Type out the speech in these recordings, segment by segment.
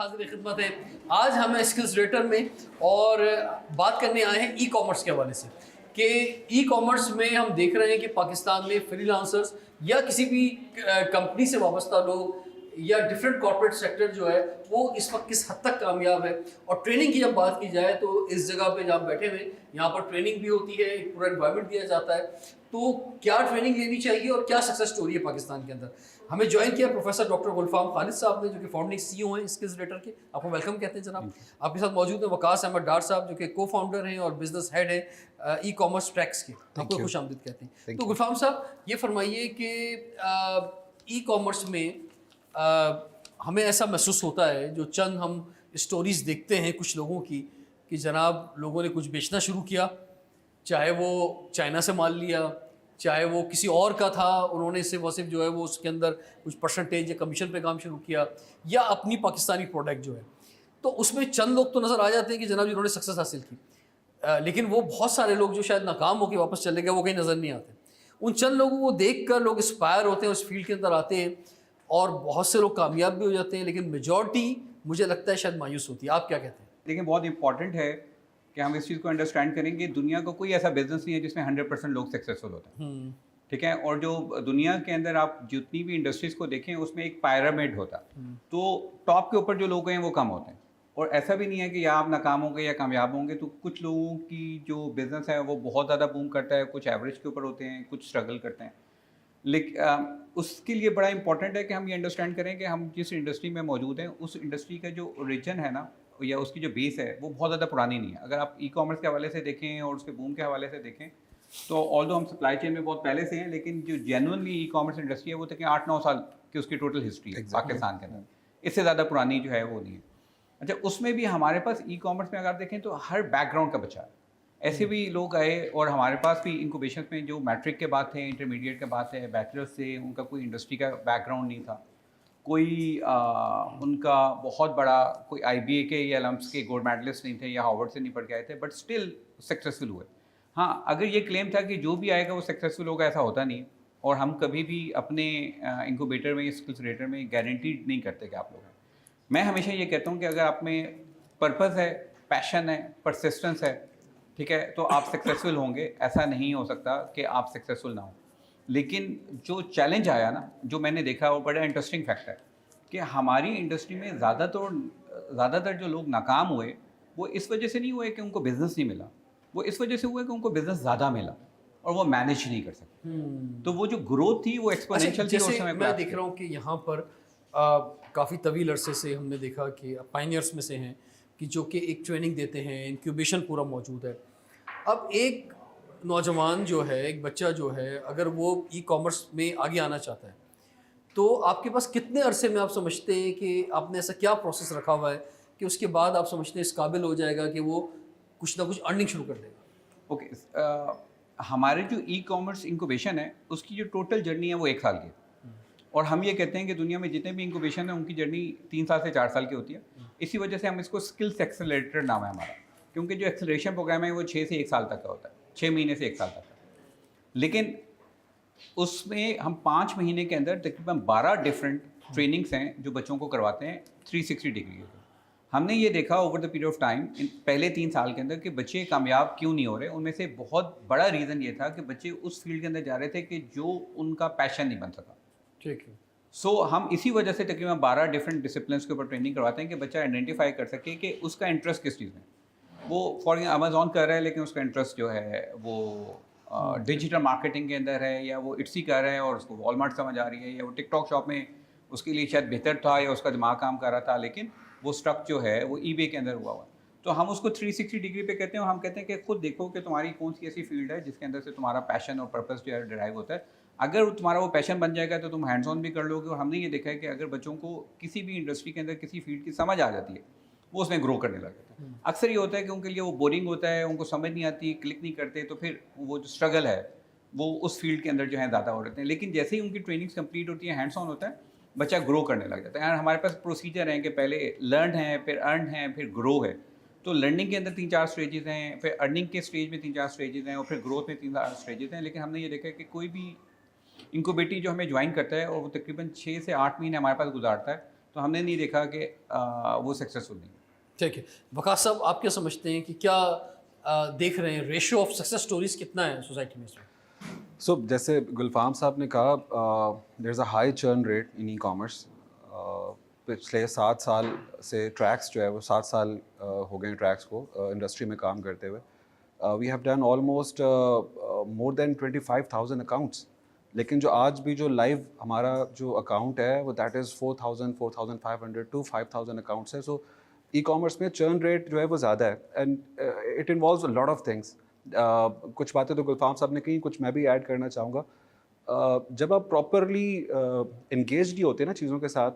हाजिर खिदमत है। आज हम स्किल्स रेटर में और बात करने आए हैं ई कॉमर्स के हवाले से कि ई कॉमर्स में हम देख रहे हैं कि पाकिस्तान में फ्रीलांसर्स या किसी भी कंपनी से वाबस्ता लोग या डिफरेंट कॉर्पोरेट सेक्टर जो है वो इस वक्त किस हद तक कामयाब है। और ट्रेनिंग की जब बात की जाए तो इस जगह पे जहाँ बैठे हुए यहाँ पर ट्रेनिंग भी होती है, एक पूरा एनवायरनमेंट दिया जाता है। तो क्या ट्रेनिंग लेनी चाहिए और क्या सक्सेस स्टोरी है पाकिस्तान के अंदर। हमें ज्वाइन किया प्रोफेसर डॉक्टर गुलफाम खालिद साहब ने, जो कि फाउंडिंग CEO हैं स्किल्स रेटर के। आपको वेलकम कहते हैं जनाब। आपके साथ मौजूद है वकास अहमद डार साहब, जो कि को फाउंडर हैं और बिजनेस हेड हैं ई कॉमर्स ट्रैक्स के। आपको खुश आमदीद कहते हैं। तो गुलफाम साहब ये फरमाइए कि ई कॉमर्स में हमें ऐसा महसूस होता है, जो चंद हम स्टोरीज़ देखते हैं कुछ लोगों की, कि जनाब लोगों ने कुछ बेचना शुरू किया, चाहे वो चाइना से माल लिया, चाहे वो किसी और का था, उन्होंने सिर्फ और सिर्फ जो है वो उसके अंदर कुछ परसेंटेज या कमीशन पे काम शुरू किया, या अपनी पाकिस्तानी प्रोडक्ट जो है। तो उसमें चंद लोग तो नज़र आ जाते हैं कि जनाब जिन्होंने सक्सेस हासिल की, लेकिन वो बहुत सारे लोग जो शायद नाकाम होकर वापस चले गए वो कहीं नज़र नहीं आते। उन चंद लोगों को देख कर लोग इंस्पायर होते हैं, उस फील्ड के अंदर आते हैं और बहुत से लोग कामयाब भी हो जाते हैं, लेकिन मेजॉरिटी मुझे लगता है शायद मायूस होती है। आप क्या कहते हैं? देखिए, बहुत इंपॉर्टेंट है कि हम इस चीज़ को अंडरस्टैंड करेंगे। दुनिया का कोई ऐसा बिजनेस नहीं है जिसमें 100% लोग सक्सेसफुल होते हैं, ठीक है। और जो दुनिया के अंदर आप जितनी भी इंडस्ट्रीज़ को देखें उसमें एक पायरामिड होता है, तो टॉप के ऊपर जो लोग हैं वो कम होते हैं। और ऐसा भी नहीं है कि या आप नाकाम होंगे या कामयाब होंगे। तो कुछ लोगों की जो बिज़नेस है वो बहुत ज़्यादा बूम करता है, कुछ एवरेज के ऊपर होते हैं, कुछ स्ट्रगल करते हैं। लेकिन उसके लिए बड़ा इंपॉर्टेंट है कि हम ये अंडरस्टैंड करें कि हम जिस इंडस्ट्री में मौजूद हैं उस इंडस्ट्री का जो ओरिजिन है ना, या उसकी जो बेस है वो बहुत ज़्यादा पुरानी नहीं है। अगर आप ई कॉमर्स के हवाले से देखें और उसके बूम के हवाले से देखें तो ऑल्दो हम सप्लाई चेन में बहुत पहले से हैं, लेकिन जो जेन्युइनली ई कॉमर्स इंडस्ट्री है वो तक 8-9 साल की उसकी टोटल हिस्ट्री है पाकिस्तान के अंदर। इससे ज़्यादा पुरानी जो है वो नहीं है। अच्छा, उसमें भी हमारे पास ई कॉमर्स में अगर देखें तो हर बैकग्राउंड का बच्चा है। ऐसे भी लोग आए और हमारे पास भी इंक्यूबेशन में जो मैट्रिक के बाद थे, इंटरमीडिएट के बाद थे, बैचलर्स से, उनका कोई इंडस्ट्री का बैकग्राउंड नहीं था, कोई उनका बहुत बड़ा कोई IBA के या लम्स के गोल्ड मेडलिस्ट नहीं थे या हार्वर्ड से नहीं पढ़ के आए थे, बट स्टिल सक्सेसफुल हुए। हाँ, अगर ये क्लेम था कि जो भी आएगा वो सक्सेसफुल होगा, ऐसा होता नहीं। और हम कभी भी अपने इंक्यूबेटर में, स्किल्स रेटर में गारंटी नहीं करते कि आप लोग हैं। मैं हमेशा ये कहता हूँ कि अगर आप में पर्पज़ है, पैशन है, परसिस्टेंस है, ठीक है, तो आप सक्सेसफुल होंगे। ऐसा नहीं हो सकता कि आप सक्सेसफुल ना हो। लेकिन जो चैलेंज आया ना, जो मैंने देखा, वो बड़ा इंटरेस्टिंग फैक्ट है कि हमारी इंडस्ट्री में ज़्यादातर जो लोग नाकाम हुए वो इस वजह से नहीं हुए कि उनको बिज़नेस नहीं मिला, वो इस वजह से हुए कि उनको बिज़नेस ज़्यादा मिला और वो मैनेज नहीं कर सके। तो वो जो ग्रोथ थी वो एक्सपोनेंशियल थी। जैसे मैं देख रहा हूँ कि यहाँ पर काफ़ी तवील अरसे से हमने देखा कि पायनियर्स में से हैं कि जो कि एक ट्रेनिंग देते हैं, इंक्यूबेशन पूरा मौजूद है। अब एक नौजवान जो है, एक बच्चा जो है, अगर वो ई कॉमर्स में आगे आना चाहता है तो आपके पास कितने अरसे में आप समझते हैं कि आपने ऐसा क्या प्रोसेस रखा हुआ है कि उसके बाद आप समझते हैं इस काबिल हो जाएगा कि वो कुछ ना कुछ अर्निंग शुरू कर देगा? ओके, हमारे जो ई कॉमर्स इंक्यूबेशन है उसकी जो टोटल जर्नी है वो 1 साल की है। और हम ये कहते हैं कि दुनिया में जितने भी इंक्यूबेशन है उनकी जर्नी 3 साल से 4 साल की होती है। इसी वजह से हम इसको स्किल्स एक्सेलरेटर नाम है हमारा, क्योंकि जो एक्सेलरेशन प्रोग्राम है वो 6 से 1 साल तक का होता है, 6 महीने से 1 साल तक का। लेकिन उसमें हम 5 महीने के अंदर तकरीबन 12 डिफरेंट ट्रेनिंग्स हैं जो बच्चों को करवाते हैं 360 डिग्री के। हमने ये देखा over the period of time, पहले 3 साल के अंदर, कि बच्चे कामयाब क्यों नहीं हो रहे। उनमें से बहुत बड़ा रीज़न ये था कि बच्चे उस फील्ड के अंदर जा रहे थे कि जो उनका पैशन नहीं बन सका। ठीक है। सो हम इसी वजह से तकरीबन 12 डिफरेंट डिसिप्लिन्स के ऊपर ट्रेनिंग करवाते हैं कि बच्चा आइडेंटिफाई कर सके कि उसका इंटरेस्ट किस चीज़ में। वो फॉर अमेज़ॉन कर रहा है लेकिन उसका इंटरेस्ट जो है वो डिजिटल मार्केटिंग के अंदर है, या वो इट्सी कर रहा है और उसको वॉलमार्ट समझ आ रही है, या वो टिकटॉक शॉप में उसके लिए शायद बेहतर था या उसका दिमाग काम कर रहा था, लेकिन वो स्टक जो है वो eBay के अंदर हुआ है। तो हम उसको 360 डिग्री पे कहते हैं। और हम कहते हैं कि खुद देखो कि तुम्हारी कौन सी ऐसी फील्ड है जिसके अंदर से तुम्हारा पैशन और पर्पस जो है डिराइव होता है। अगर तुम्हारा वो पैशन बन जाएगा तो तुम हैंड्स ऑन भी कर लोगे। और हमने ये देखा है कि अगर बच्चों को किसी भी इंडस्ट्री के अंदर किसी फील्ड की समझ आ जाती है वो उसमें ग्रो करने लग जाता है। अक्सर ये होता है कि उनके लिए वो बोरिंग होता है, उनको समझ नहीं आती, क्लिक नहीं करते, तो फिर वो जो स्ट्रगल है वो उस फील्ड के अंदर जो है ज़्यादा हो रहे हैं। लेकिन जैसे ही उनकी ट्रेनिंग्स कंप्लीट होती है, हैंड्स ऑन होता है, बच्चा ग्रो करने लग जाता है। और हमारे पास प्रोसीजर हैं कि पहले लर्न है, फिर अर्न है, फिर ग्रो है। तो लर्निंग के अंदर 3-4 स्टेजेस हैं, फिर अर्निंग के स्टेज में 3-4 स्टेजेस हैं, और फिर ग्रोथ में 3-4 स्टेजेस हैं। लेकिन हमने ये देखा है कि कोई भी इंक्यूबेटी जो हमें ज्वाइन करता है और वो तकरीबन 6 से 8 महीने हमारे पास गुजारता है, तो हमने नहीं देखा कि वो सक्सेसफुल नहीं है। ठीक है, वकास साहब आप क्या समझते हैं कि क्या देख रहे हैं रेशियो ऑफ सक्सेस स्टोरीज कितना है सोसाइटी में इसमें? सो जैसे गुलफाम साहब ने कहा, there is a high churn rate in e commerce. पिछले 7 साल से ट्रैक्स जो है वो 7 साल हो गए ट्रैक्स को इंडस्ट्री में काम करते हुए। We have done almost more than 25,000 accounts, लेकिन जो आज भी जो लाइव हमारा जो अकाउंट है वो दैट इज़ 4,000, 4,500 टू 5,000 अकाउंट्स है। सो ई कॉमर्स में चर्न रेट जो है वो ज़्यादा है and it involves a lot of things. कुछ बातें तो गुलफाम साहब ने कही, कुछ मैं भी ऐड करना चाहूँगा। जब आप प्रॉपरली इंगेज्ड ही होते हैं ना चीज़ों के साथ,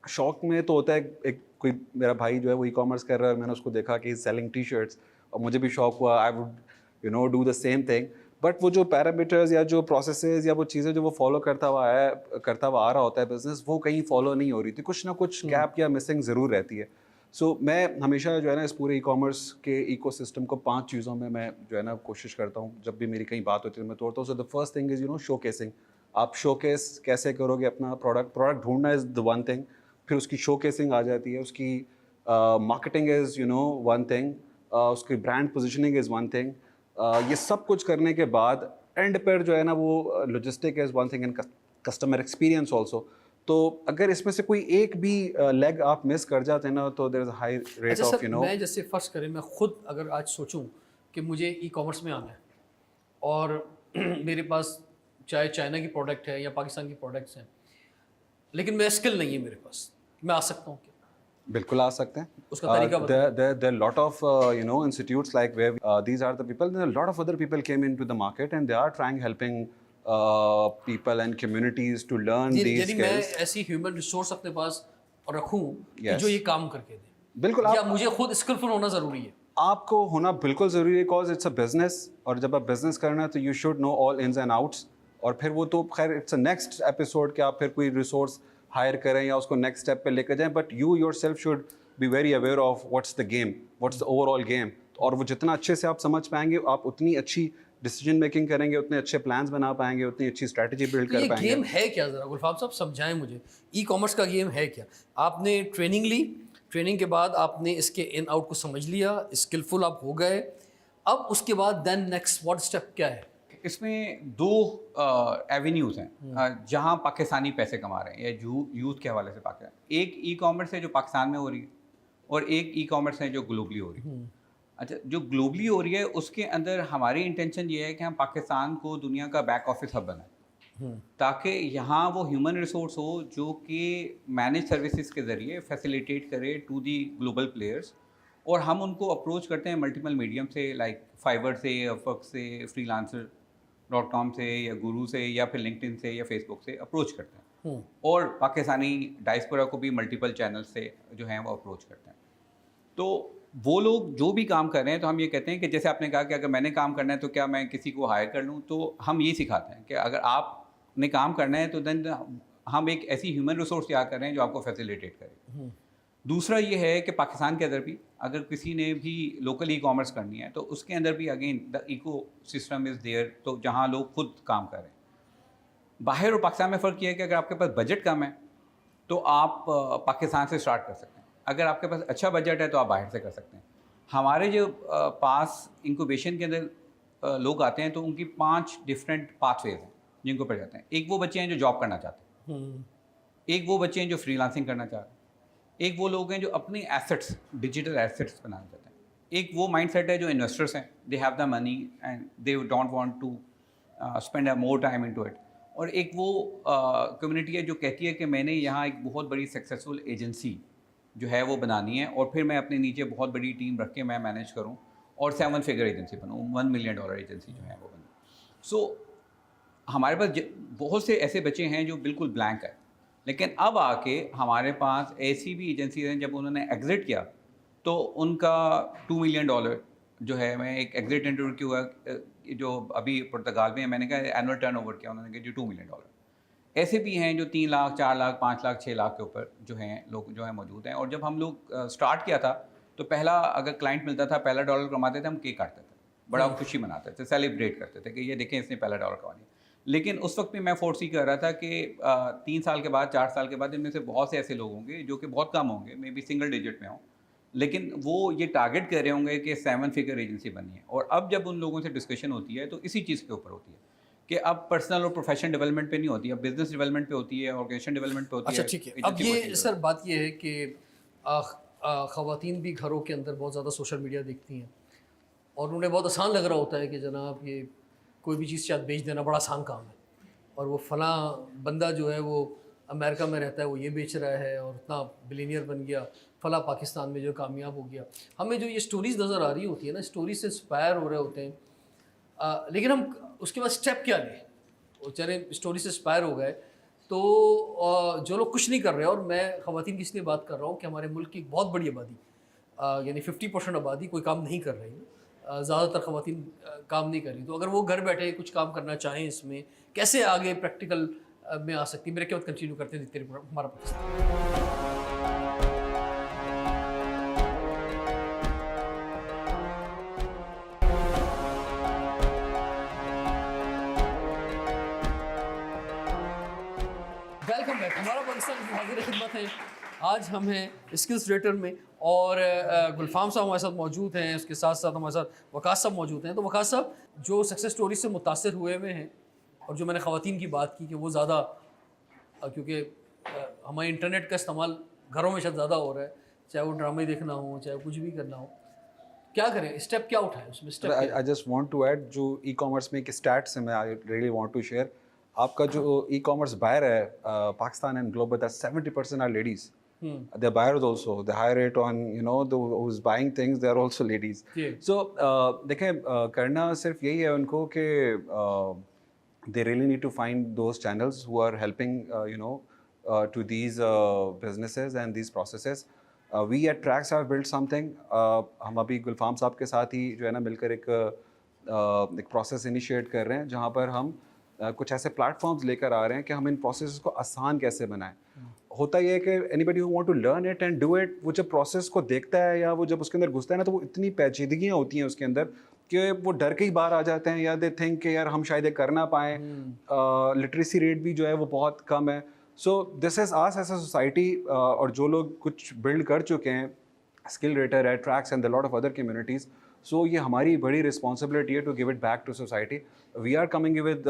शौक में तो होता है, एक कोई मेरा भाई जो है वो ई कॉमर्स कर रहा है, मैंने उसको देखा कि सेलिंग टी शर्ट्स, और मुझे भी शौक हुआ, I would do the same thing. But वो जो पैरामीटर्स या जो प्रोसेसेस या वो चीज़ें जो वो फॉलो करता हुआ आ रहा होता है बिजनेस, वो कहीं फॉलो नहीं हो रही थी, कुछ ना कुछ गैप या मिसिंग ज़रूर रहती है। सो मैं हमेशा जो है ना इस पूरे ई कॉमर्स के इकोसिस्टम को 5 चीज़ों में मैं जो है ना कोशिश करता हूँ। जब भी मेरी कहीं बात होती है मैं तोड़ता हूँ। So the first thing is showcasing. आप शोकेस कैसे करोगे अपना प्रोडक्ट ढूंढना इज़ द वन थिंग, फिर उसकी शोकेसिंग आ जाती है, उसकी मार्केटिंग इज़ वन थिंग, उसकी brand positioning is one thing. ये सब कुछ करने के बाद एंड पर जो है ना वो logistic is one thing and customer experience also. तो अगर इसमें से कोई एक भी लेग आप मिस कर जाते हैं ना, तो there is a high rate अच्छा ऑफ सर, मैं जैसे फर्ज करें मैं खुद अगर आज सोचूं कि मुझे ई कॉमर्स में आना है और मेरे पास चाहे चाइना की प्रोडक्ट है या पाकिस्तान की प्रोडक्ट्स हैं, लेकिन मैं स्किल नहीं है मेरे पास, मैं आ सकता हूँ क्या? बिल्कुल आ सकते हैं। उसका तरीका बताइए। there are lot of institutes like where these are the people, there are a lot of other people came into the market and they are trying helping people and communities to learn these यानी मैं skills। ऐसी human resource अपने पास रखूं कि Yes। जो ये काम करके दे, बिल्कुल या आप मुझे खुद स्किलफुल होना ज़रूरी है? आपको होना बिल्कुल ज़रूरी है, बिकॉज इट्स अ बिजनेस, और जब आप बिजनेस करना है तो you should know all ins and outs. और फिर वो तो खैर इट्स अ नेक्स्ट एपिसोड कि आप फिर कोई रिसोर्स हायर करें या उसको नेक्स्ट स्टेप पे लेकर जाएं, but you your self should be very aware of what's the game, what's the overall game. और वो जितना अच्छे से आप समझ पाएंगे, आप उतनी अच्छी डिसीजन मेकिंग करेंगे, उतने अच्छे प्लान्स बना पाएंगे, उतनी अच्छी स्ट्रैटेजी बिल्ड तो ये कर पाएंगे। गेम है क्या, ज़रा गुलफाम साहब समझाएं मुझे, ई कॉमर्स का गेम है क्या? आपने ट्रेनिंग ली, ट्रेनिंग के बाद आपने इसके इन आउट को समझ लिया, स्किलफुल आप हो गए, अब उसके बाद देन नेक्स्ट व्हाट स्टेप क्या है? इसमें 2 एवेन्यूज़ हैं जहां पाकिस्तानी पैसे कमा रहे हैं, या यूथ के हवाले से पाकिस्तान। एक ई कॉमर्स है जो पाकिस्तान में हो रही है, और एक ई कॉमर्स है जो ग्लोबली हो रही है। अच्छा, जो ग्लोबली हो रही है उसके अंदर हमारी इंटेंशन ये है कि हम पाकिस्तान को दुनिया का बैक ऑफिस हब बनाएं, ताकि यहाँ वो ह्यूमन रिसोर्स हो जो कि मैनेज सर्विसेज के ज़रिए फैसिलिटेट करे टू दी ग्लोबल प्लेयर्स। और हम उनको अप्रोच करते हैं मल्टीपल मीडियम से, लाइक फाइवर से, अपवर्क से, freelancer.com से, या गुरु से, या फिर लिंक्डइन से, या फेसबुक से अप्रोच करते हैं। और पाकिस्तानी डायस्पोरा को भी मल्टीपल चैनल से जो हैं वो अप्रोच करते हैं। तो वो लोग जो भी काम कर रहे हैं, तो हम ये कहते हैं कि जैसे आपने कहा कि अगर मैंने काम करना है तो क्या मैं किसी को हायर कर लूँ, तो हम ये सिखाते हैं कि अगर आपने काम करना है तो देन हम एक ऐसी ह्यूमन रिसोर्स तैयार कर रहे हैं जो आपको फैसिलिटेट करे। दूसरा ये है कि पाकिस्तान के अंदर भी अगर किसी ने भी लोकल ई कॉमर्स करनी है, तो उसके अंदर भी again the ecosystem is there, तो जहाँ लोग खुद काम कर रहे हैं। बाहर और पाकिस्तान में फ़र्क ये है कि अगर आपके पास बजट कम है तो आप पाकिस्तान से स्टार्ट कर सकते हैं, अगर आपके पास अच्छा बजट है तो आप बाहर से कर सकते हैं। हमारे जो पास इंक्यूबेशन के अंदर लोग आते हैं तो उनकी 5 डिफरेंट पाथवेज हैं जिनको पढ़ जाते हैं। एक वो बच्चे हैं जो जॉब करना चाहते हैं, एक वो बच्चे हैं जो फ्रीलांसिंग करना चाहते हैं, एक वो लोग हैं जो अपनी एसेट्स, डिजिटल एसेट्स बनाना चाहते हैं, एक वो माइंडसेट है जो इन्वेस्टर्स हैं, they have the money and they don't want to spend more time into it, और एक वो कम्युनिटी है जो कहती है कि मैंने यहाँ एक बहुत बड़ी सक्सेसफुल एजेंसी जो है वो बनानी है, और फिर मैं अपने नीचे बहुत बड़ी टीम रख के मैं मैनेज करूँ और 7 फिगर एजेंसी बनूँ, $1 मिलियन एजेंसी जो है वो बनूँ। सो हमारे पास बहुत से ऐसे बच्चे हैं जो बिल्कुल ब्लैंक है, लेकिन अब आके हमारे पास ऐसी भी एजेंसी हैं जब उन्होंने एग्ज़िट किया तो उनका $2 मिलियन जो है, मैं एक एग्ज़िट इंटरव्यू हुआ जो अभी पुर्तगाल में है, मैंने कहा एनुअल टर्नओवर क्या, उन्होंने कहा जो $2 मिलियन। ऐसे भी हैं जो 3 लाख, 4 लाख, 5 लाख, 6 लाख के ऊपर जो हैं लोग जो हैं मौजूद हैं। और जब हम लोग स्टार्ट किया था तो पहला अगर क्लाइंट मिलता था, पहला $1 कमाते थे, हम केक काटते थे, बड़ा खुशी मनाते थे, सेलिब्रेट करते थे कि ये देखें इसने पहला $1 कमा लिया। लेकिन उस वक्त भी मैं फोर्सी कर रहा था कि 3 साल के बाद 4 साल के बाद इनमें से बहुत से ऐसे लोग होंगे जो कि बहुत कम होंगे, मे बी सिंगल डिजिट में हों, लेकिन वो ये टारगेट कर रहे होंगे कि 7 फिगर एजेंसी बननी है। और अब जब उन लोगों से डिस्कशन होती है तो इसी चीज़ के ऊपर होती है कि अब पर्सनल और प्रोफेशनल डेवलपमेंट पे नहीं होती, अब बिजनेस डेवलपमेंट पे होती है, ऑर्गेनाइजेशन डेवलपमेंट पे होती है। अच्छा ठीक है, अब ये सर बात ये है कि ख़वातीन भी घरों के अंदर बहुत ज़्यादा सोशल मीडिया देखती हैं और उन्हें बहुत आसान लग रहा होता है कि जनाब ये कोई भी चीज़ शायद बेच देना बड़ा आसान काम है, और वो फ़लाँ बंदा जो है वो अमेरिका में रहता है, वो ये बेच रहा है और इतना बिलियनियर बन गया, फ़लाँ पाकिस्तान में जो कामयाब हो गया। हमें जो ये स्टोरीज़ नज़र आ रही होती है ना, स्टोरी से इंस्पायर हो रहे होते हैं, लेकिन हम उसके बाद स्टेप क्या लें? वो चले स्टोरी से इंस्पायर हो गए तो जो लोग कुछ नहीं कर रहे, और मैं ख़वातीन की इसलिए बात कर रहा हूँ कि हमारे मुल्क की एक बहुत बड़ी आबादी यानी 50% आबादी कोई काम नहीं कर रही है, ज़्यादातर ख़वातीन काम नहीं कर रही, तो अगर वो घर बैठे कुछ काम करना चाहें इसमें कैसे आगे प्रैक्टिकल में आ सकती है? मेरे के बाद कंटिन्यू करते हैं, देखते रहिए हमारा पाकिस्तान। वेलकम बैक, हमारा पाकिस्तान की हाजिर खिदमत है। आज हम हैं स्किल्स रेटर में और गुलफाम साहब हमारे साथ मौजूद हैं, उसके साथ साथ हमारे साथ वकास साहब मौजूद हैं। तो वकास साहब जो सक्सेस स्टोरी से मुतासर हुए हुए हैं, और जो मैंने ख़वातीन की बात की कि वो ज़्यादा क्योंकि हमारे इंटरनेट का इस्तेमाल घरों में शायद ज़्यादा हो रहा है, चाहे वो ड्रामे देखना हो चाहे कुछ भी करना हो, क्या करें, स्टेप क्या उठाएं उसमें? Step I just want to add, जो ई कॉमर्स में एक स्टैट्स है, मैं I really want to share. आपका जो ई कॉमर्स बायर है Pakistan and global, that 70% are ladies. They are buyers also. The high rate on who's buying things, they are also ladies. So देखें करना सिर्फ यही है उनको कि they really need to find those channels who are helping to these businesses and these processes. We at Tracks have built something. हम अभी गुलफाम साहब के साथ ही जो है ना मिलकर एक प्रोसेस इनिशिएट कर रहे हैं जहाँ पर हम कुछ ऐसे प्लेटफॉर्म्स लेकर आ रहे हैं कि हम इन प्रोसेस को आसान कैसे बनाएं। होता ये है कि anybody who want to learn it and do it, वो जब प्रोसेस को देखता है या वो जब उसके अंदर घुसता है ना, तो वो इतनी पेचीदगियाँ होती हैं उसके अंदर कि वो डर के ही बाहर आ जाते हैं, या दे थिंक कि यार हम शायद ये कर ना पाएँ। लिटरेसी रेट भी जो है वो बहुत कम है। So this is us as a society, और जो लोग कुछ बिल्ड कर चुके हैं, स्किल रेटर है, tracks and the lot of other communities, so ये हमारी बड़ी रिस्पॉन्सिबिलिटी है to give it back to society. We are coming with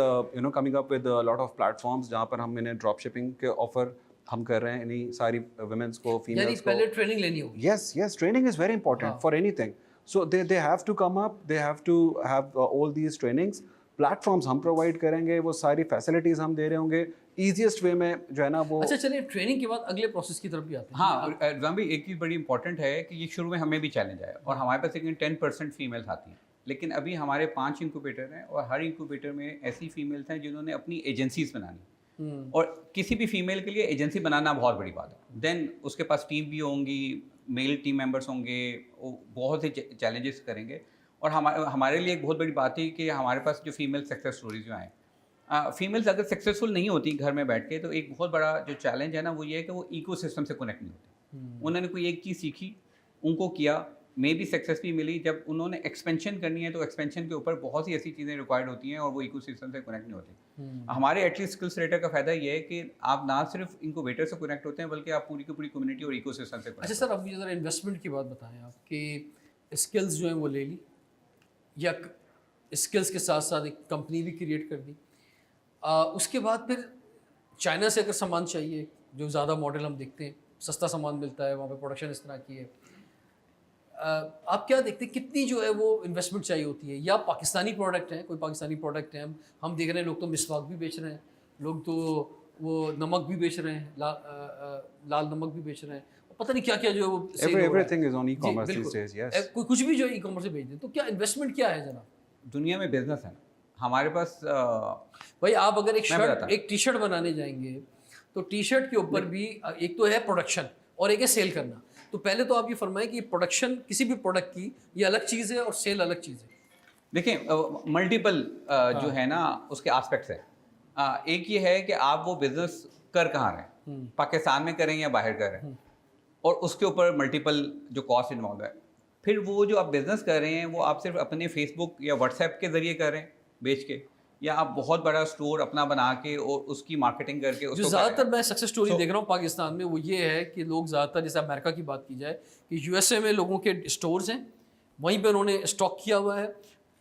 coming up with lot of platforms जहाँ पर हम इन्हें ड्रॉप शिपिंग के ऑफर हम कर रहे हैं इन्हीं सारी वुमेन्स को, फीमेल्स को। पहले ट्रेनिंग लेनी होगी। Yes, training is very important for anything. So they have to come up, they have to have all these trainings. Platforms हम प्रोवाइड करेंगे, वो सारी फैसिलिटीज़ हम दे रहे होंगे ईजीएस्ट वे में जो है ना वो। अच्छा चलिए, ट्रेनिंग के बाद अगले प्रोसेस की तरफ भी आते हैं। हाँ रिजवान भाई, एक चीज़ बड़ी इंपॉर्टेंट है कि ये शुरू में हमें भी चैलेंज आया और हमारे पास लेकिन 10% फीमेल्स आती हैं, लेकिन अभी हमारे 5 इंक्यूबेटर हैं और हर इंक्यूबेटर में ऐसी फीमेल्स हैं जिन्होंने अपनी एजेंसीज बनानी, और किसी भी फीमेल के लिए एजेंसी बनाना बहुत बड़ी बात है। देन उसके पास टीम भी होंगी, मेल टीम मेंबर्स होंगे, वो बहुत से चैलेंजेस करेंगे। और हमारे लिए एक बहुत बड़ी बात है कि हमारे पास जो फीमेल सक्सेस स्टोरीज जो आए, फीमेल्स अगर सक्सेसफुल नहीं होती घर में बैठ के, तो एक बहुत बड़ा जो चैलेंज है ना वो ये है कि वो इकोसिस्टम से कनेक्ट नहीं होती। उन्होंने कोई एक चीज़ सीखी, उनको किया, मे भी सक्सेस भी मिली, जब उन्होंने एक्सपेंशन करनी है तो एक्सपेंशन के ऊपर बहुत सी ऐसी चीज़ें रिक्वायर्ड होती हैं और वो इकोसिस्टम से कनेक्ट नहीं होती। हमारे एटलीस्ट स्किल्स रेटर का फ़ायदा ये है कि आप ना सिर्फ इनक्यूबेटर से कनेक्ट होते हैं, बल्कि आप पूरी की पूरी कम्युनिटी और इकोसिस्टम से। अच्छा सर, अब ये ज़रा इन्वेस्टमेंट की बात बताएं आप कि स्किल्स जो हैं वो ले ली, या स्किल्स के साथ साथ एक कंपनी भी क्रिएट कर दी, उसके बाद फिर चाइना से अगर सामान चाहिए, जो ज़्यादा मॉडल हम देखते हैं सस्ता सामान मिलता है, वहाँ पे प्रोडक्शन इस तरह की है, आप क्या देखते हैं कितनी जो है वो इन्वेस्टमेंट चाहिए होती है? या पाकिस्तानी प्रोडक्ट है, कोई पाकिस्तानी प्रोडक्ट है, हम देख रहे हैं लोग तो मिसवाक भी बेच रहे हैं, लोग तो वो नमक भी बेच रहे हैं, लाल नमक भी बेच रहे हैं, पता नहीं क्या क्या जो है वो everything is on e commerce these days, yes. कोई कुछ भी जो है ई-कॉमर्स से बेच दे, तो क्या इन्वेस्टमेंट क्या है जनाब? दुनिया में बिजनेस है ना हमारे पास। भाई आप अगर एक टी शर्ट बनाने जाएंगे तो टी शर्ट के ऊपर भी एक तो है प्रोडक्शन और एक है सेल करना। तो पहले तो आप ये फरमाएं कि प्रोडक्शन किसी भी प्रोडक्ट की ये अलग चीज़ है और सेल अलग चीज़ है। देखिए मल्टीपल जो है ना उसके एस्पेक्ट्स है। एक ये है कि आप वो बिजनेस कर कहाँ रहे हैं, पाकिस्तान में करें या बाहर करें, और उसके ऊपर मल्टीपल जो कॉस्ट इन्वॉल्व है। फिर वो जो आप बिज़नेस कर रहे हैं वो आप सिर्फ अपने फेसबुक या व्हाट्सएप के ज़रिए कर रहे हैं बेच के, या आप बहुत बड़ा स्टोर अपना बना के और उसकी मार्केटिंग करके जो उसको ज़्यादातर करें। मैं सक्सेस स्टोरी देख रहा हूँ पाकिस्तान में वो ये है कि लोग ज़्यादातर, जैसे अमेरिका की बात की जाए, कि यूएसए में लोगों के स्टोर्स हैं, वहीं पे उन्होंने स्टॉक किया हुआ है,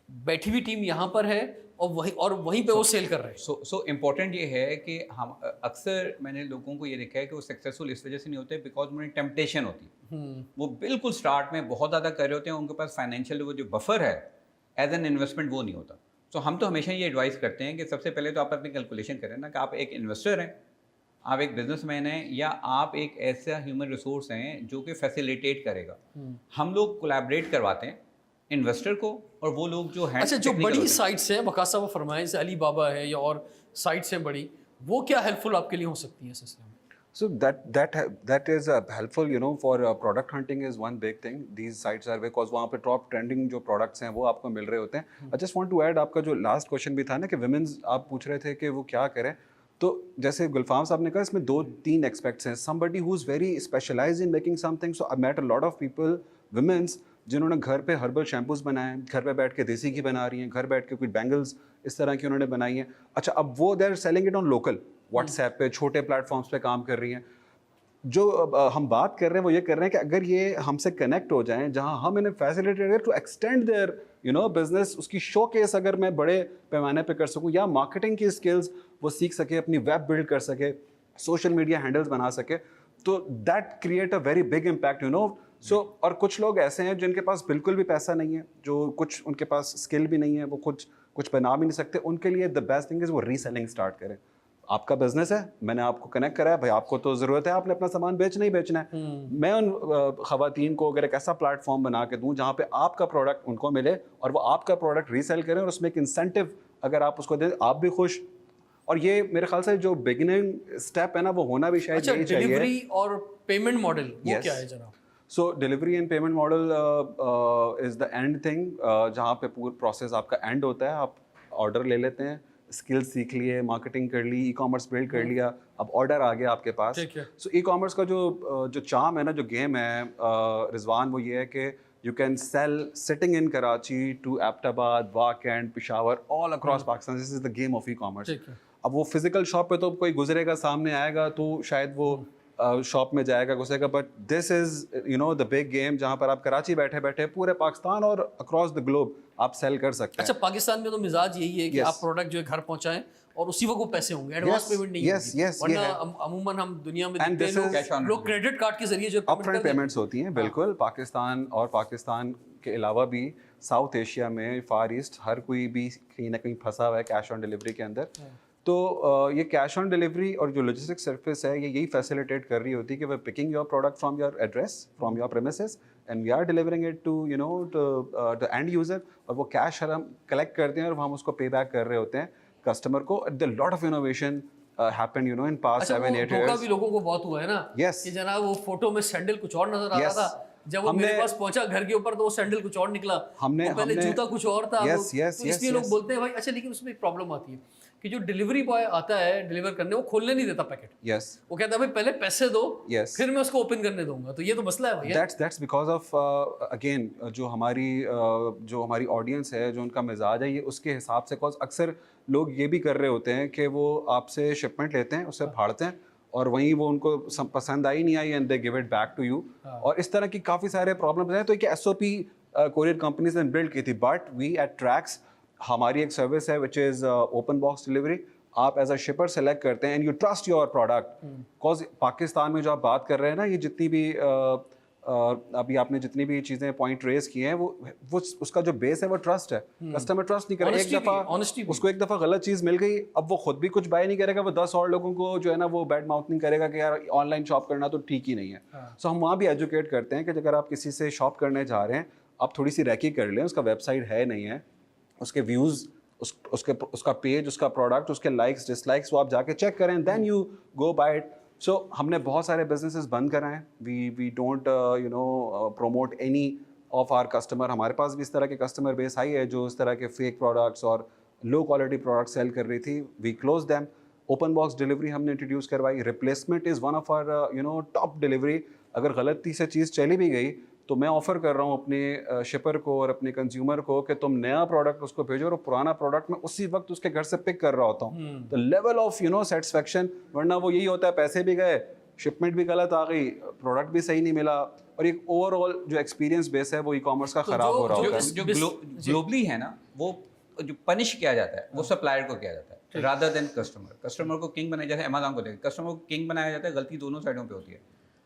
बैठी हुई टीम यहाँ पर है, और वहीं पे वो सेल कर रहे हैं। सो इम्पोर्टेंट ये है कि हम अक्सर मैंने लोगों को ये देखा है कि वो सक्सेसफुल इस वजह से नहीं होते बिकॉज उन्हें टेम्पटेशन होती है। वो बिल्कुल स्टार्ट में बहुत ज़्यादा कर रहे होते हैं, उनके पास फाइनेंशियल वो जो बफर है एज एन इन्वेस्टमेंट वो नहीं होता। तो हम तो हमेशा ये एडवाइस करते हैं कि सबसे पहले तो आप अपनी कैलकुलेशन करें ना, कि आप एक इन्वेस्टर हैं, आप एक बिजनेसमैन हैं, या आप एक ऐसा ह्यूमन रिसोर्स हैं जो कि फैसिलिटेट करेगा। हम लोग कोलैबोरेट करवाते हैं इन्वेस्टर को और वो लोग जो हैं अच्छा, जो बड़ी साइट्स हैं, वकास साहब फरमाएं, जैसे अली बाबा है या और साइट्स हैं बड़ी, वो क्या हेल्पफुल आपके लिए हो सकती हैं इस सिलसिले में? So that is helpful, you know, for product hunting is one big thing. These sites are because वहाँ पे top trending जो products हैं वो आपको मिल रहे होते हैं. I just want to add, आपका जो last question भी था ना कि women's, आप पूछ रहे थे कि वो क्या करें, तो जैसे गुलफाम साहब ने कहा इसमें 2-3 aspects हैं. Somebody who's very specialized in making something. So I met a lot of people, women's, जिन्होंने घर पे हर्बल शैम्पूज बनाए हैं, घर पे बैठ के देसी घी बना रही हैं, घर बैठ के कुछ बैंगल्स इस तरह की उन्होंने बनाई हैं. अच्छा, अब वो they are selling it on local WhatsApp पे, छोटे प्लेटफॉर्म्स पे काम कर रही हैं. जो हम बात कर रहे हैं वो ये कर रहे हैं कि अगर ये हमसे कनेक्ट हो जाएं, जहां हम इन्हें facilitate to extend their business, उसकी शोकेस अगर मैं बड़े पैमाने पे कर सकूं, या मार्केटिंग की स्किल्स वो सीख सके, अपनी वेब बिल्ड कर सके, सोशल मीडिया हैंडल्स बना सके, तो that create a very big impact, so. और कुछ लोग ऐसे हैं जिनके पास बिल्कुल भी पैसा नहीं है, जो कुछ उनके पास स्किल भी नहीं है, वो कुछ बना भी नहीं सकते. उनके लिए द बेस्ट थिंग इज़ वो रीसेलिंग स्टार्ट करें. आपका बिजनेस है, मैंने आपको कनेक्ट कराया, भाई आपको तो ज़रूरत है, आपने अपना सामान बेचना ही बेचना है. मैं उन ख़वातीन को अगर एक ऐसा प्लेटफॉर्म बना के दूं जहाँ पे आपका प्रोडक्ट उनको मिले और वो आपका प्रोडक्ट रीसेल करें, और उसमें एक इंसेंटिव अगर आप उसको दें, आप भी खुश. और ये मेरे ख्याल से जो बिगिनिंग स्टेप है ना, वो होना भी शायद यही चाहिए. डिलीवरी और पेमेंट मॉडल वो क्या है जरा? So delivery and payment model is the end thing, जहाँ पे पूरा प्रोसेस आपका एंड होता है. आप ऑर्डर ले लेते हैं, स्किल्स सीख लिए, मार्केटिंग कर ली, ई कॉमर्स बिल्ड कर लिया, अब ऑर्डर आ गया आपके पास. सो ई कॉमर्स का जो चार्म है ना, जो गेम है रिजवान, वो ये है कि you can sell sitting in Karachi to Abbottabad, वाकैंड, Peshawar, all across Pakistan. This is the game of e-commerce. अब वो फिजिकल शॉप पे तो कोई गुजरेगा, सामने आएगा तो शायद वो शॉप में जाएगा, घुसेगा, but this is the big game, जहाँ पर आप कराची बैठे बैठे पूरे पाकिस्तान और अक्रॉस द ग्लोब आप सेल कर सकते हैं. अच्छा, पाकिस्तान में तो मिजाज यही है कि आप प्रोडक्ट जो है घर पहुंचाएं और उसी वक्त वो पैसे होंगे, एडवांस पेमेंट नहीं होगी. वरना अमूमन हम दुनिया में देखते हैं लोग क्रेडिट कार्ड के जरिए जो अपफ्रंट पेमेंट्स होती हैं. बिल्कुल, पाकिस्तान और पाकिस्तान के अलावा भी साउथ एशिया में, फार ईस्ट, हर कोई भी कहीं ना कहीं फंसा हुआ है कैश ऑन डिलीवरी के अंदर. तो ये कैश ऑन डिलीवरी और जो लॉजिस्टिक सर्विस है, ये यही फैसिलिटेट कर रही होती है कि we picking your product from your address, from your premises, and we are delivering it to the end user. और वो कैश हम कलेक्ट करते हैं और हम उसको पे बैक कर रहे होते हैं कस्टमर को. The lot of innovation happened in past 7-8 years. भी लोगों को बहुत हुआ है ना, कि जनाब वो फोटो में सैंडल कुछ और नजर आ रहा था, जब वो मेरे पास पहुंचा घर के ऊपर तो वो सैंडल कुछ और निकला. पहले जूता कुछ और था. तो इसलिए लोग बोलते हैं भाई. अच्छा, लेकिन उसमें एक प्रॉब्लम आती है कि जो डिलीवरी बॉय आता है डिलीवर करने, वो खोलने नहीं देता पैकेट. वो कहता है भाई पहले पैसे दो, फिर मैं उसको ओपन करने दूंगा. तो ये तो मसला है भैया. दैट्स बिकॉज ऑफ अगेन जो हमारी ऑडियंस है, जो उनका मिजाज है, ये उसके हिसाब से. बिकॉज अक्सर लोग ये भी कर रहे होते हैं कि वो आपसे शिपमेंट लेते हैं, उससे फाड़ते हैं, और वहीं वो उनको पसंद आई नहीं आई and they give it back to you. और इस तरह की काफ़ी सारे प्रॉब्लम्स हैं. तो एक SOP कोरियर कंपनीज ने बिल्ड की थी, बट वी एट ट्रैक्स, हमारी एक सर्विस है which is open box delivery. आप एज अ शिपर सेलेक्ट करते हैं and you trust your product. Because Pakistan में जो आप बात कर रहे हैं ना, ये जितनी भी अभी आपने जितनी भी चीज़ें पॉइंट रेज किए हैं, वो उसका जो बेस है वो ट्रस्ट है. कस्टमर ट्रस्ट नहीं करे. एक दफ़ा उसको एक दफ़ा गलत चीज़ मिल गई, अब वो खुद भी कुछ बाय नहीं करेगा, वो 10 और लोगों को जो है ना वो बैड माउथ नहीं करेगा कि यार ऑनलाइन शॉप करना तो ठीक ही नहीं है. सो हम वहाँ भी एजुकेट करते हैं कि अगर आप किसी से शॉप करने जा रहे हैं, आप थोड़ी सी रैकी कर लें, उसका वेबसाइट है नहीं है, उसके व्यूज़, उसका पेज, उसका प्रोडक्ट, उसके लाइक्स डिसलाइक्स, वो आप जाके चेक करें, then you go buy it. So हमने बहुत सारे बिजनेसेस बंद कराए हैं. We don't promote any of our customer. हमारे पास भी इस तरह के कस्टमर बेस आई है जो इस तरह के फेक प्रोडक्ट्स और लो क्वालिटी प्रोडक्ट्स सेल कर रही थी. We close them. Open box delivery हमने इंट्रोड्यूस करवाई. Replacement is one of our top delivery. अगर गलती से चीज़ चली भी गई तो मैं ऑफ़र कर रहा हूँ अपने शिपर को और अपने कंज्यूमर को कि तुम नया प्रोडक्ट उसको भेजो और पुराना प्रोडक्ट मैं उसी वक्त उसके घर से पिक कर रहा होता हूँ। तो लेवल ऑफ सेटिस्फेक्शन, वरना वो यही होता है पैसे भी गए, शिपमेंट भी गलत आ गई, प्रोडक्ट भी सही नहीं मिला, और एक ओवरऑल जो एक्सपीरियंस बेस है वो ई कॉमर्स का ख़राब हो रहा होता है। जो ग्लोबली है ना, वो जो पनिश किया जाता है वो सप्लायर को किया जाता है रादर देन कस्टमर को किंग बनाया जाता है। अमेज़न को देखिए, कस्टमर को किंग बनाया जाता है, गलती दोनों साइडों पे होती है,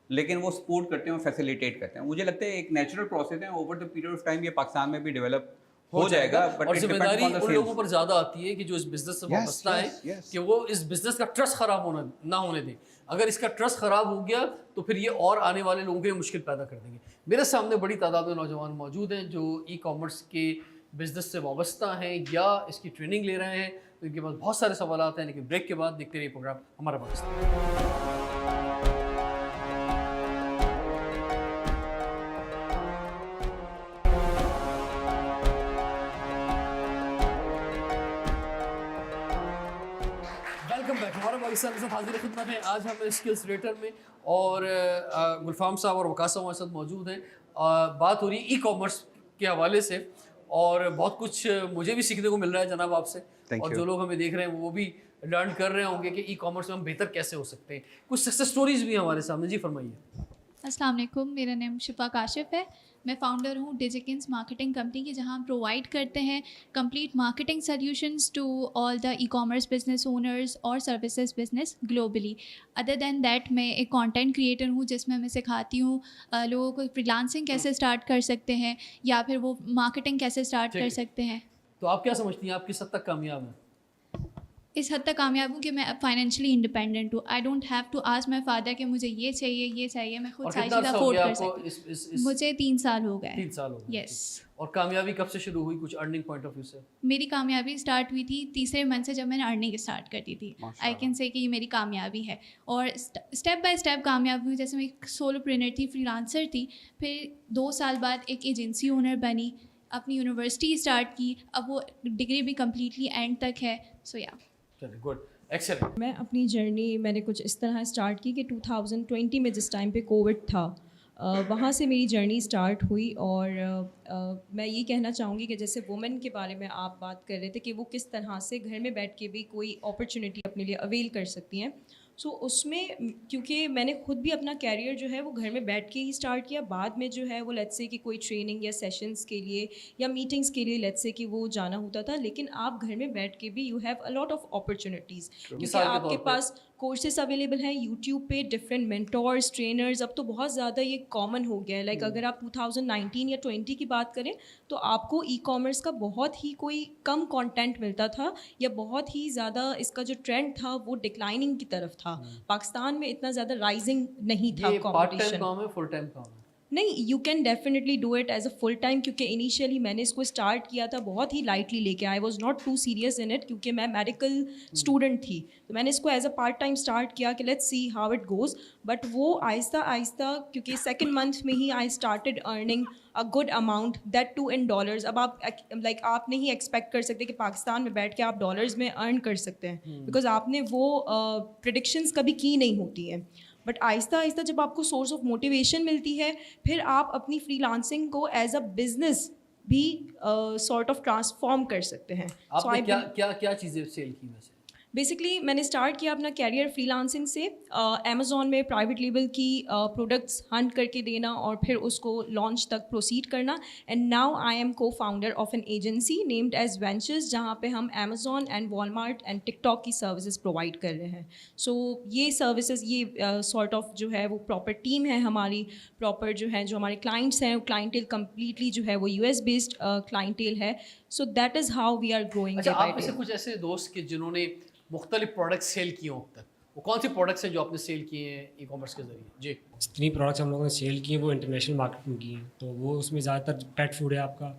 लेकिन वो सपोर्ट करते हैं और फैसिलिटेट करते हैं। मुझे लगता है एक नेचुरल प्रोसेस है, over the period of time ये पाकिस्तान में भी डेवलप हो जाएगा। और जिम्मेदारी उन लोगों पर ज़्यादा आती है कि जो इस बिजनेस से वाबस्ता है कि वो इस बिजनेस का ट्रस्ट खराब ना होने दें। अगर इसका ट्रस्ट खराब हो गया तो फिर ये और आने वाले लोगों के लिए मुश्किल पैदा कर देंगे। मेरे सामने बड़ी तादाद में नौजवान मौजूद हैं जो ई कॉमर्स के बिजनेस से वाबस्ता हैं या इसकी ट्रेनिंग ले रहे हैं, तो इनके पास बहुत सारे सवाल आते हैं। लेकिन ब्रेक के बाद देखते रहिए प्रोग्राम हमारा पाकिस्तान। हमारा पाकिस्तान के साथ हाजिर खिदमत है। आज हम स्किल्स रेटर में और गुलफाम साहब और वकास साहब हमारे साथ मौजूद हैं। बात हो रही है ई कॉमर्स के हवाले से और बहुत कुछ मुझे भी सीखने को मिल रहा है जनाब आपसे, और जो लोग हमें देख रहे हैं वो भी लर्न कर रहे होंगे कि ई कॉमर्स में हम बेहतर कैसे हो सकते हैं। कुछ सक्सेस स्टोरीज भी हमारे सामने, जी फरमाइए। अस्सलाम वालेकुम, मेरा नाम शिफा काशिफ है। मैं फ़ाउंडर हूँ डिजिकिंस मार्केटिंग कंपनी की, जहाँ हम प्रोवाइड करते हैं complete marketing solutions to all the e-commerce business owners और services business globally. Other than that मैं एक कंटेंट क्रिएटर हूँ जिसमें मैं सिखाती हूँ लोगों को फ्रीलांसिंग कैसे स्टार्ट कर सकते हैं या फिर वो मार्केटिंग कैसे स्टार्ट कर सकते हैं। तो आप क्या समझती हैं, आप किस हद तक कामयाब हैं? इस हद तक कामयाब हूँ कि मैं फाइनेंशियली इंडिपेंडेंट हूँ। I don't have to ask my father कि मुझे ये चाहिए, मैं खुद सारी चीज़ अफोर्ड कर सकती हूँ। मुझे 3 साल हो गए। 3 साल हो गए। यस। और कामयाबी कब से शुरू हुई, कुछ अर्निंग पॉइंट ऑफ व्यू से? मेरी कामयाबी स्टार्ट हुई थी तीसरे मंथ से, जब मैंने अर्निंग स्टार्ट कर दी थी। आई कैन से कि ये मेरी कामयाबी है, और स्टेप बाय स्टेप कामयाब हुई। जैसे मैं एक सोलोप्रेन्योर थी, फ्रीलांसर थी, फिर 2 साल बाद एक एजेंसी ओनर बनी, अपनी यूनिवर्सिटी स्टार्ट की, अब वो डिग्री भी कम्प्लीटली एंड तक है। सो या गुड, एक्सेलेंट। मैं अपनी जर्नी मैंने कुछ इस तरह स्टार्ट की कि 2020 में जिस टाइम पे कोविड था, वहाँ से मेरी जर्नी स्टार्ट हुई। और मैं ये कहना चाहूँगी कि जैसे वुमेन के बारे में आप बात कर रहे थे कि वो किस तरह से घर में बैठ के भी कोई अपॉर्चुनिटी अपने लिए अवेल कर सकती हैं। सो उसमें क्योंकि मैंने खुद भी अपना कैरियर जो है वो घर में बैठ के ही स्टार्ट किया। बाद में जो है वो लेट्स से कि कोई ट्रेनिंग या सेशंस के लिए या मीटिंग्स के लिए लेट्स से कि वो जाना होता था, लेकिन आप घर में बैठ के भी you have a lot of opportunities, क्योंकि आपके पास कोर्सेस अवेलेबल हैं यूट्यूब पे, डिफरेंट मेंटोर्स, ट्रेनर्स। अब तो बहुत ज़्यादा ये कॉमन हो गया है। लाइक अगर आप 2019 या 20 की बात करें तो आपको ई कॉमर्स का बहुत ही कोई कम कंटेंट मिलता था, या बहुत ही ज़्यादा इसका जो ट्रेंड था वो डिक्लाइनिंग की तरफ था। पाकिस्तान में इतना ज़्यादा राइजिंग नहीं था कंपटीशन। पार्ट टाइम काम है, फुल टाइम काम है? नहीं, you can definitely do it as a full time, क्योंकि इनिशियली मैंने इसको स्टार्ट किया था बहुत ही लाइटली लेके। I was not too serious in it, क्योंकि मैं मेडिकल स्टूडेंट थी, तो मैंने इसको as a part time start किया कि let's see how it goes. But वो आहिस्ता आहिस्ता, क्योंकि सेकेंड मंथ में ही I started earning a good amount, that too in dollars. अब आप आप नहीं एक्सपेक्ट कर सकते कि पाकिस्तान में बैठ के आप डॉलर्स में अर्न कर सकते हैं, बिकॉज आपने वो प्रेडिक्शंस कभी की नहीं होती हैं। बट आहिस्ता आहिस्ता जब आपको सोर्स ऑफ मोटिवेशन मिलती है, फिर आप अपनी फ्रीलांसिंग को एज अ बिजनेस भी सॉर्ट ऑफ ट्रांसफॉर्म कर सकते हैं। आपने क्या चीज़ें सेल की वैसे? बेसिकली मैंने स्टार्ट किया अपना कैरियर फ्रीलांसिंग से। अमेज़ॉन में प्राइवेट लेबल की प्रोडक्ट्स हंट करके देना और फिर उसको लॉन्च तक प्रोसीड करना। And now I am co founder of an agency named as ventures, जहाँ पे हम Amazon and Walmart and TikTok की सर्विसेज प्रोवाइड कर रहे हैं। सो ये सर्विसेज, ये सॉर्ट ऑफ जो है वो प्रॉपर टीम है हमारी, प्रॉपर जो है जो हमारे क्लाइंट्स हैं, क्लाइंटेल कम्प्लीटली जो है वो US बेस्ड क्लाइंटेल है। So that is how we are growing. अच्छा, आप में से कुछ ऐसे दोस्त के जिन्होंने मुख्तलिफ प्रोडक्ट्स सेल किए हों अब तक, वो कौन से प्रोडक्ट्स हैं जो आपने सेल किए हैं ई कॉमर्स के ज़रिए? जी, जितनी प्रोडक्ट्स हम लोगों ने सेल किए वो इंटरनेशनल मार्केट में की हैं, तो वो उसमें ज़्यादातर पेट फूड है आपका,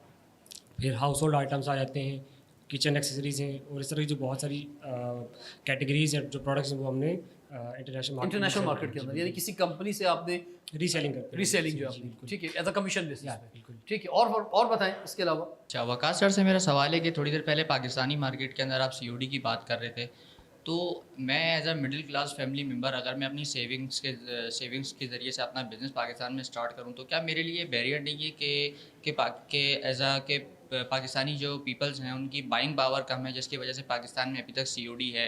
फिर हाउस होल्ड आइटम्स आ जाते हैं, किचन एक्सेसरीज़ हैं, और इस तरह की जो बहुत सारी कैटेगरीज हैं जो प्रोडक्ट्स हैं वो हमने इंटरनेशनल मार्केट के अंदर, यानी किसी कंपनी से आपने रीसेलिंग करते हैं। रीसेलिंग जो आपने, ठीक है, एज अ कमीशन बेसिस पे, ठीक है। और बताएं इसके अलावा। अच्छा, वकास सर से मेरा सवाल है कि थोड़ी देर पहले पाकिस्तानी मार्केट के अंदर आप COD की बात कर रहे थे, तो मैं as a middle class family member अगर मैं अपनी सेविंग्स के ज़रिए से अपना बिज़नेस पाकिस्तान में स्टार्ट करूं तो क्या मेरे लिए बैरियर नहीं है कि एज अ के पाकिस्तानी जो पीपल्स हैं उनकी बाइंग पावर कम है, जिसकी वजह से पाकिस्तान में अभी तक COD है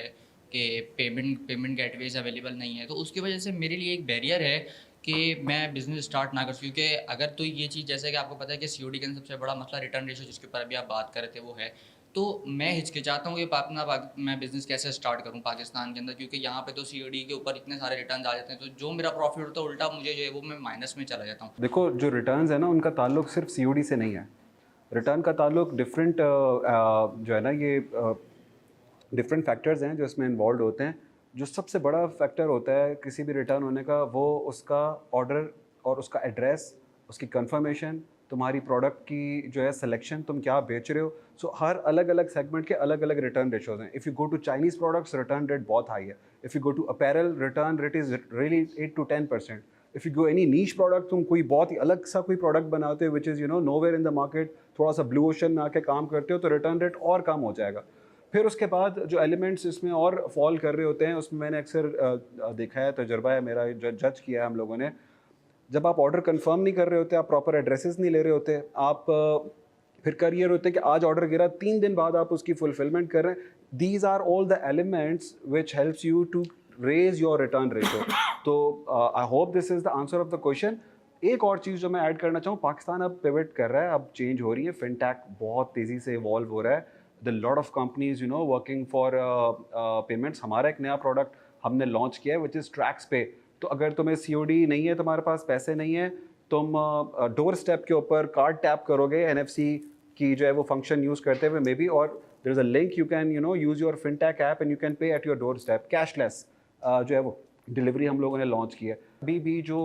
कि पेमेंट गेटवेज अवेलेबल नहीं है, तो उसकी वजह से मेरे लिए एक बैरियर है कि मैं बिज़नेस स्टार्ट ना कर सकूँ। क्योंकि अगर तो ये चीज़ जैसे कि आपको पता है कि COD के अंदर सबसे बड़ा मसला रिटर्न रेशो जिसके ऊपर अभी आप बात कर रहे थे वो है, तो मैं हिचकिचाता हूँ कि मैं बिज़नेस कैसे स्टार्ट करूँ पाकिस्तान के अंदर, क्योंकि यहाँ पे तो COD के ऊपर इतने सारे रिटर्न आ जाते हैं, तो जो मेरा प्रॉफिट होता है उल्टा मुझे जो है वो मैं माइनस में चला जाता हूँ। देखो, जो रिटर्न्स है ना उनका ताल्लुक सिर्फ COD से नहीं है। रिटर्न का ताल्लुक डिफरेंट जो है ना ये डिफरेंट फैक्टर्स हैं जो इसमें इन्वॉल्व होते हैं। जो सबसे बड़ा फैक्टर होता है किसी भी रिटर्न होने का, वो उसका ऑर्डर और उसका एड्रेस, उसकी कंफर्मेशन, तुम्हारी प्रोडक्ट की जो है सिलेक्शन, तुम क्या बेच रहे हो। सो हर अलग अलग सेगमेंट के अलग अलग रिटर्न रेशोज हैं। If you go to Chinese products, return rate बहुत हाई है। If you go to apparel, return rate is really 8 to 10%। If you go any niche product, तुम कोई बहुत ही अलग सा कोई प्रोडक्ट बनाते हो which is nowhere in the market, थोड़ा सा ब्लू ओशन में आके काम करते हो, तो रिटर्न रेट और कम हो जाएगा। फिर उसके बाद जो एलिमेंट्स इसमें और फॉल कर रहे होते हैं, उसमें मैंने अक्सर देखा है, तजुर्बा है मेरा, जज किया है हम लोगों ने। जब आप ऑर्डर कंफर्म नहीं कर रहे होते, आप प्रॉपर एड्रेसेस नहीं ले रहे होते, आप फिर कर ये होते कि आज ऑर्डर गिरा, 3 दिन बाद आप उसकी फुलफिलमेंट कर रहे हैं। These are all the elements which helps you to raise your return ratio. तो I hope this is the answer of the question. एक और चीज़ जो मैं ऐड करना चाहूँ, पाकिस्तान अब पिवट कर रहा है, अब चेंज हो रही है, फिनटेक बहुत तेज़ी से इवॉल्व हो रहा है। The lot of companies working for payments. हमारा एक नया प्रोडक्ट हमने लॉन्च किया है विच इज़ ट्रैक्स पे। तो अगर तुम्हें COD नहीं है, तुम्हारे पास पैसे नहीं है, तुम डोर स्टेप के ऊपर कार्ड टैप करोगे NFC की जो है वो फंक्शन यूज़ करते हुए मे बी, और there is a link, you can use your fintech app and you can pay at your doorstep cashless. जो है वो डिलीवरी हम लोगों ने लॉन्च की है। अभी भी जो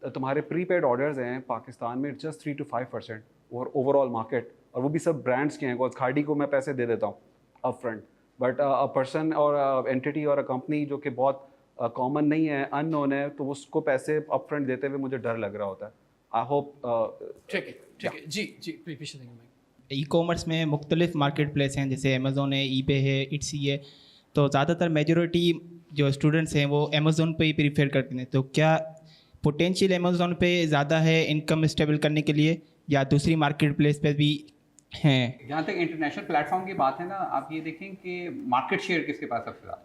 तुम्हारे प्रीपेड ऑर्डर्स हैं पाकिस्तान में, जस्ट 3 to 5% और ओवरऑल मार्केट, और वो भी सब ब्रांड्स के हैं। खाड़ी को मैं पैसे दे देता हूँ up front, but a person और एंटिटी और अ कंपनी जो कि बहुत कॉमन नहीं है, अननोन है, तो उसको पैसे अप फ्रंट देते हुए मुझे डर लग रहा होता है। आई होप ठीक है जी पीछे देंगे मैं। ई कॉमर्स में मुख्तलिफ मार्केट प्लेस हैं, जैसे अमेज़ोन है, eBay है, इट्सी है, तो ज़्यादातर मेजॉरिटी जो स्टूडेंट्स हैं वो अमेज़ोन पे ही प्रीफर करते हैं। तो क्या पोटेंशियल अमेज़ोन पे ज़्यादा है इनकम स्टेबल करने के लिए, या दूसरी मार्केट प्लेस पे भी हैं? जहाँ तक इंटरनेशनल प्लेटफॉर्म की बात है ना, आप ये देखें कि मार्केट शेयर किसके पास सबसे ज़्यादा,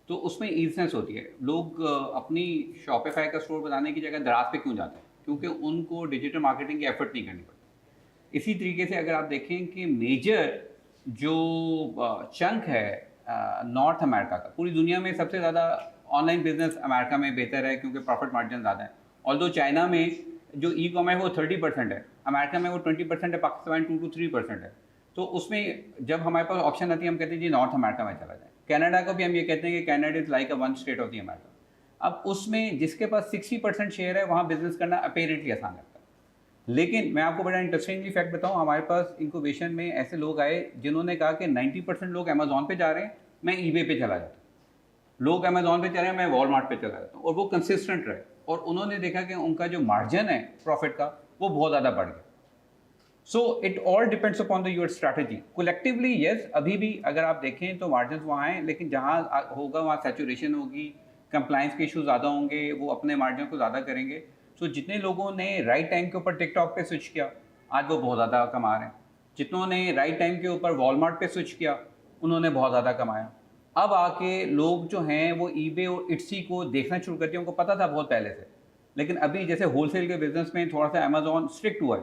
तो उसमें ईजनेस होती है। लोग अपनी शॉपिफाई का स्टोर बनाने की जगह दराज पे क्यों जाते हैं? क्योंकि उनको डिजिटल मार्केटिंग की एफर्ट नहीं करनी पड़ती। इसी तरीके से अगर आप देखें कि मेजर जो चंक है नॉर्थ अमेरिका का, पूरी दुनिया में सबसे ज़्यादा ऑनलाइन बिजनेस अमेरिका में बेहतर है क्योंकि प्रॉफिट मार्जिन ज़्यादा है। ऑल्दो चाइना में जो ई कॉमर्स है वो 30% है, अमेरिका में वो 20% है, पाकिस्तान 2 to 3% है। तो उसमें जब हमारे पास ऑप्शन आती है, हम कहते हैं जी नॉर्थ अमेरिका में चला जाए। कनाडा को भी हम ये कहते हैं कि Canada is like a one state of the America. अब उसमें जिसके पास 60% शेयर है, वहाँ बिजनेस करना अपेरेंटली आसान लगता है। लेकिन मैं आपको बड़ा इंटरेस्टिंगली फैक्ट बताऊँ, हमारे पास इंक्यूबेशन में ऐसे लोग आए जिन्होंने कहा कि 90% लोग अमेज़ॉन पे जा रहे हैं, मैं eBay पे चला जाता हूँ। लोग अमेज़ॉन पे चल रहे हैं, मैं वॉलमार्ट पे चला जाता हूँ, और वो कंसिस्टेंट रहे। और उन्होंने देखा कि उनका जो मार्जिन है प्रॉफिट का, वो बहुत ज़्यादा बढ़ गया। So it all depends upon the your strategy. Collectively yes, अभी भी अगर आप देखें तो मार्जिन वहाँ हैं, लेकिन जहाँ होगा वहाँ सैचुरेशन होगी, कंप्लाइंस के इशू ज़्यादा होंगे, वो अपने मार्जिन को ज़्यादा करेंगे। सो जितने लोगों ने राइट टाइम के ऊपर टिकटॉक पे स्विच किया, आज वो बहुत ज़्यादा कमा रहे हैं। जितनों ने राइट टाइम के ऊपर वॉलमार्ट पे स्विच किया, उन्होंने बहुत ज़्यादा कमाया। अब आके लोग जो हैं वो eBay और इट्सी को देखना शुरू करते हैं। उनको पता था बहुत पहले से, लेकिन अभी जैसे होलसेल के बिजनेस में थोड़ा सा अमेज़ॉन स्ट्रिक्ट हुआ है,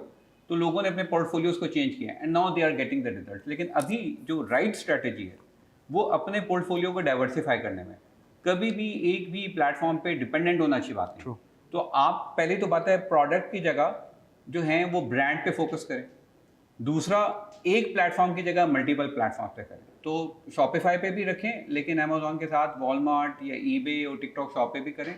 तो लोगों ने अपने पोर्टफोलियोज को चेंज किया and now they are getting the result. लेकिन अभी जो राइट स्ट्रेटजी है वो अपने पोर्टफोलियो को डाइवर्सिफाई करने में, कभी भी एक भी प्लेटफॉर्म पे डिपेंडेंट होना अच्छी बात नहीं। तो आप पहली तो बात है प्रोडक्ट की जगह जो है वो ब्रांड पे फोकस करें। दूसरा, एक प्लेटफॉर्म की जगह मल्टीपल प्लेटफॉर्म पे करें। तो शॉपिफाई पे भी रखें, लेकिन अमेज़ॉन के साथ वॉलमार्ट या eBay और टिकटॉक शॉप पे भी करें,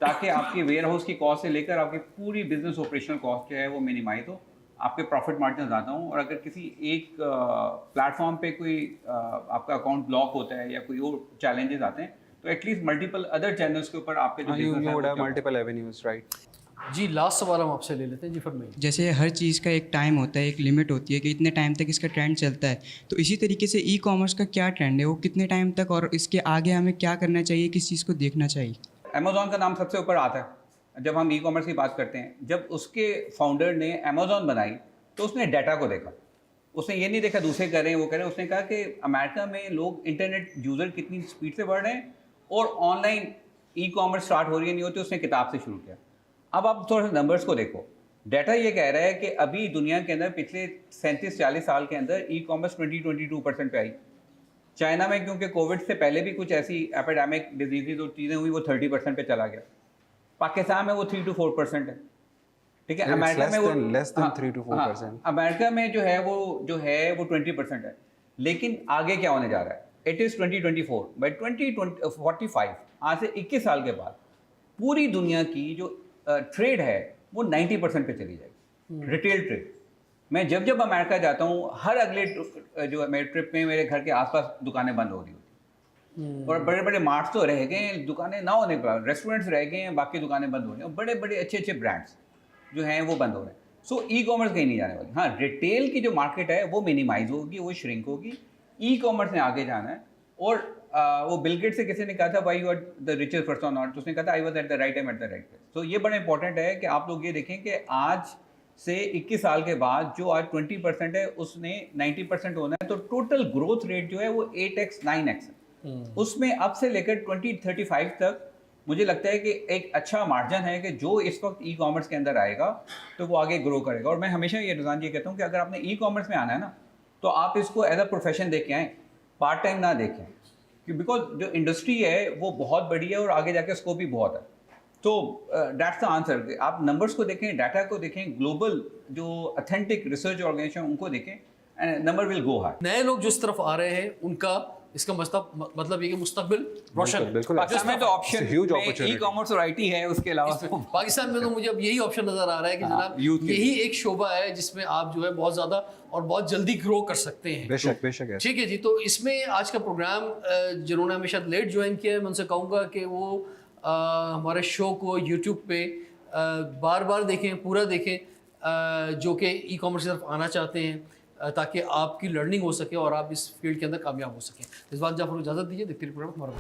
ताकि आपकी वेयर हाउस की कॉस्ट से लेकर आपकी पूरी बिजनेस ऑपरेशनल कॉस्ट जो है वो मिनिमाइज हो, आपके प्रॉफिट मार्जिन ज़्यादा हों। और अगर किसी एक प्लेटफॉर्म पे कोई आपका अकाउंट ब्लॉक होता है या कोई और चैलेंजेस आते हैं, तो एटलीस्ट मल्टीपल अदर चैनल्स के ऊपर आपके जो you business है would वो have चल रहा है। multiple avenues, right? जी लास्ट सवाल हम आपसे ले लेते हैं, जी फरमाइए। जैसे हर चीज़ का एक टाइम होता है, एक लिमिट होती है कि इतने टाइम तक इसका ट्रेंड चलता है, तो इसी तरीके से ई कॉमर्स का क्या ट्रेंड है, वो कितने टाइम तक और इसके आगे हमें क्या करना चाहिए, किस चीज़ को देखना चाहिए? अमेज़ॉन का नाम सबसे ऊपर आता है जब हम ई कॉमर्स की बात करते हैं। जब उसके फाउंडर ने अमेज़ॉन बनाई तो उसने डाटा को देखा, उसने ये नहीं देखा दूसरे कर रहे हैं वो कर रहे हैं, उसने कहा कि अमेरिका में लोग इंटरनेट यूज़र कितनी स्पीड से बढ़ रहे हैं और ऑनलाइन ई कॉमर्स स्टार्ट हो रही है नहीं होती, उसने किताब से शुरू किया। अब आप थोड़ा सा नंबर्स को देखो, डाटा ये कह रहा है कि अभी दुनिया के अंदर पिछले 37-40 साल के अंदर ई कॉमर्स 20-22% पे आई। चाइना में क्योंकि कोविड से पहले भी कुछ ऐसी एपिडेमिक डिजीज़ और चीज़ें हुई, वो 30% पे चला गया। पाकिस्तान में वो 3 to 4% है, ठीक है। It's अमेरिका में वो less than 3 to 4%. अमेरिका में जो है वो 20% है। लेकिन आगे क्या होने जा रहा है? इट इज़ 2024 बाई 2045, आज से 21 साल के बाद पूरी दुनिया की जो ट्रेड है वो 90% पे चली जाएगी, रिटेल ट्रेड। मैं जब अमेरिका जाता हूँ, हर अगले जो मेरे ट्रिप में मेरे घर के आसपास दुकानें बंद हो रही होती, और बड़े बड़े मार्ट्स तो रह गए हैं, दुकानें ना होने पर रेस्टोरेंट्स रह गए हैं, बाकी दुकानें बंद हो रही हैं, और बड़े बड़े अच्छे ब्रांड्स जो हैं वो बंद हो रहे हैं। सो ई कॉमर्स कहीं नहीं जाने वाली। हाँ, रिटेल की जो मार्केट है वो मिनिमाइज होगी, वो श्रिंक होगी। ई कॉमर्स ने आगे जाना है। और वो बिल गेट्स से किसी ने कहा था why you are the richest person on earth, उसने कहा था I was at the right time at the right place. तो ये बड़ा इंपॉर्टेंट है कि आप लोग ये देखें कि आज से 21 साल के बाद जो आज 20% है उसने 90% होना है, तो टोटल ग्रोथ रेट जो है वो 8x 9x है। उसमें अब से लेकर 2035 तक मुझे लगता है कि एक अच्छा मार्जिन है कि जो इस वक्त ई कॉमर्स के अंदर आएगा तो वो आगे ग्रो करेगा। और मैं हमेशा ये रुझान ये कहता हूँ कि अगर आपने ई कॉमर्स में आना है ना, तो आप इसको एज अ प्रोफेशन देख के आएँ, पार्ट टाइम ना देखें, बिकॉज जो इंडस्ट्री है वो बहुत बड़ी है और आगे जाके स्कोप भी बहुत है। तो दैट्स द आंसर। आप नंबर्स को देखें, डाटा को देखें, ग्लोबल जो ऑथेंटिक रिसर्च ऑर्गेनाइजेशन उनको देखें, and number will go high. नए लोग जिस तरफ आ रहे हैं उनका इसका मतलब ये कि मुस्तकबिल रोशन है। बिल्कुल पाकिस्तान में तो ऑप्शन ह्यूज ई अपॉर्चुनिटी। कॉमर्स और आईटी है, उसके अलावा पाकिस्तान में तो मुझे अब यही ऑप्शन नजर आ रहा है कि जनाब youth के यही एक शोबा है जिसमें आप जो है बहुत ज्यादा और बहुत जल्दी ग्रो कर सकते हैं। बेशक है। ठीक है जी, तो इसमें आज का प्रोग्राम जिन्होंने हमें शायद लेट ज्वाइन किया है, मैं उनसे कहूँगा कि वो हमारे शो को यूट्यूब पे बार बार देखें, पूरा देखें, जो कि ई कॉमर्स की तरफ आना चाहते हैं, ताकि आपकी लर्निंग हो सके और आप इस फील्ड के अंदर कामयाब हो सकें। इस बात जाफर को इजाज़त दीजिए, देखते रहिए प्रोग्राम हमारा।